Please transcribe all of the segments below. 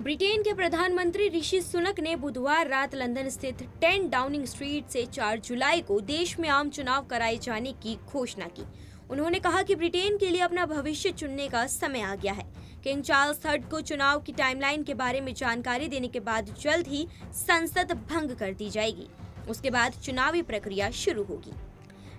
Britain के प्रधानमंत्री ऋषि सुनक ने बुधवार रात लंदन स्थित 10 डाउनिंग स्ट्रीट से 4 जुलाई को देश में आम चुनाव कराए जाने की घोषणा की। उन्होंने कहा कि ब्रिटेन के लिए अपना भविष्य चुनने का समय आ गया है। किंग चार्ल्स III को चुनाव की टाइमलाइन के बारे में जानकारी देने के बाद जल्द ही संसद भंग कर दी जाएगी। उसके बाद चुनावी प्रक्रिया शुरू होगी।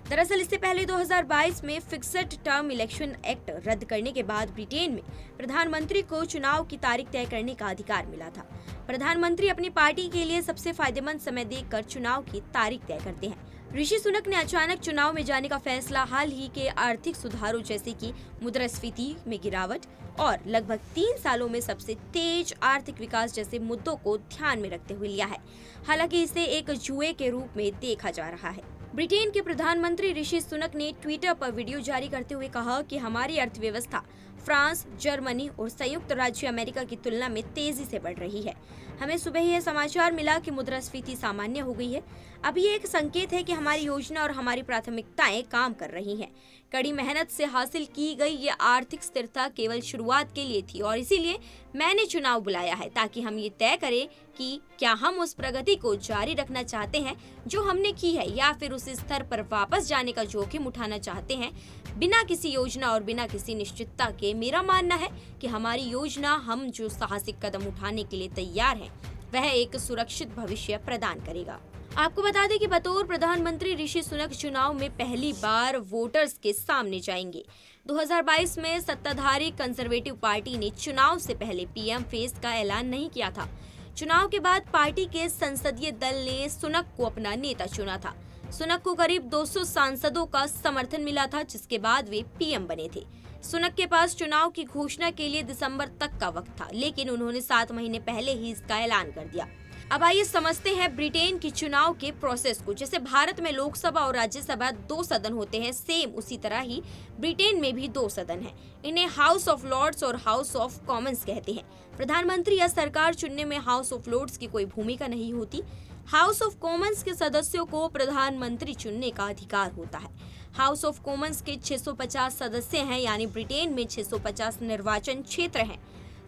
दरअसल इससे पहले 2022 में फिक्स्ड टर्म इलेक्शन एक्ट रद्द करने के बाद ब्रिटेन में प्रधानमंत्री को चुनाव की तारीख तय करने का अधिकार मिला था। प्रधानमंत्री अपनी पार्टी के लिए सबसे फायदेमंद समय देखकर चुनाव की तारीख तय करते हैं। ऋषि सुनक ने अचानक चुनाव में जाने का फैसला हाल ही के आर्थिक सुधारों जैसे कि मुद्रास्फीति में गिरावट और लगभग 3 सालों में सबसे तेज आर्थिक विकास जैसे मुद्दों को ध्यान में रखते हुए लिया है। हालांकि इसे एक जुए के रूप में देखा जा रहा है। ब्रिटेन के प्रधानमंत्री ऋषि सुनक ने ट्विटर पर वीडियो जारी करते हुए कहा कि हमारी अर्थव्यवस्था फ्रांस, जर्मनी और संयुक्त राज्य अमेरिका की तुलना में तेजी से बढ़ रही है। हमें सुबह यह समाचार मिला कि मुद्रास्फीति सामान्य हो गई है। अब ये एक संकेत है कि हमारी योजना और हमारी प्राथमिकताएं काम कर रही हैं। कड़ी मेहनत से हासिल की गई ये आर्थिक स्थिरता केवल शुरुआत के लिए थी और इसीलिए मैंने चुनाव बुलाया है ताकि हम ये तय करें कि क्या हम उस प्रगति को जारी रखना चाहते हैं जो हमने की है या फिर उस स्तर पर वापस जाने का जोखिम उठाना चाहते हैं बिना किसी योजना और बिना किसी निश्चितता के। मेरा मानना है कि हमारी योजना हम जो साहसिक कदम उठाने के लिए तैयार हैं वह एक सुरक्षित भविष्य प्रदान करेगा। आपको बता दें कि बतौर प्रधानमंत्री ऋषि सुनक चुनाव में पहली बार वोटर्स के सामने जाएंगे। 2022 में सत्ताधारी कंजर्वेटिव पार्टी ने चुनाव से पहले पीएम फेस का ऐलान नहीं किया था। चुनाव के बाद पार्टी के संसदीय दल ने सुनक को अपना नेता चुना था। सुनक को करीब 200 सांसदों का समर्थन मिला था, जिसके बाद वे पीएम बने थे। सुनक के पास चुनाव की घोषणा के लिए दिसंबर तक का वक्त था, लेकिन उन्होंने 7 महीने पहले ही इसका ऐलान कर दिया। अब आइए समझते हैं ब्रिटेन की चुनाव के प्रोसेस को। जैसे भारत में लोकसभा और राज्यसभा 2 सदन होते हैं, सेम उसी तरह ही ब्रिटेन में भी 2 सदन हैं। इन्हें हाउस ऑफ लॉर्ड्स और हाउस ऑफ कॉमन्स कहते हैं। प्रधानमंत्री या सरकार चुनने में हाउस ऑफ लॉर्ड्स की कोई भूमिका नहीं होती। हाउस ऑफ कॉमन्स के सदस्यों को प्रधानमंत्री चुनने का अधिकार होता है। हाउस ऑफ कॉमन्स के 650 सदस्य हैं, यानी ब्रिटेन में 650 निर्वाचन क्षेत्र हैं।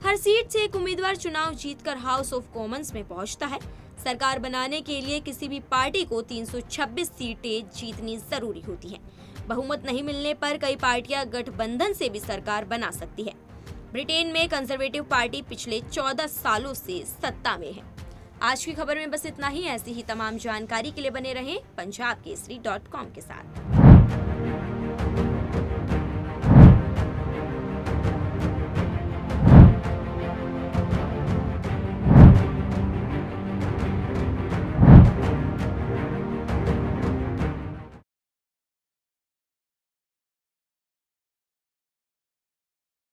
हर सीट से एक उम्मीदवार चुनाव जीतकर हाउस ऑफ कॉमन्स में पहुंचता है। सरकार बनाने के लिए किसी भी पार्टी को 326 सीटें जीतनी जरूरी होती हैं। बहुमत नहीं मिलने पर कई पार्टियां गठबंधन से भी सरकार बना सकती है। ब्रिटेन में कंजर्वेटिव पार्टी पिछले 14 सालों से सत्ता में है। आज की खबर में बस इतना ही। ऐसी ही तमाम जानकारी के लिए बने रहें पंजाबकेसरी.com के साथ।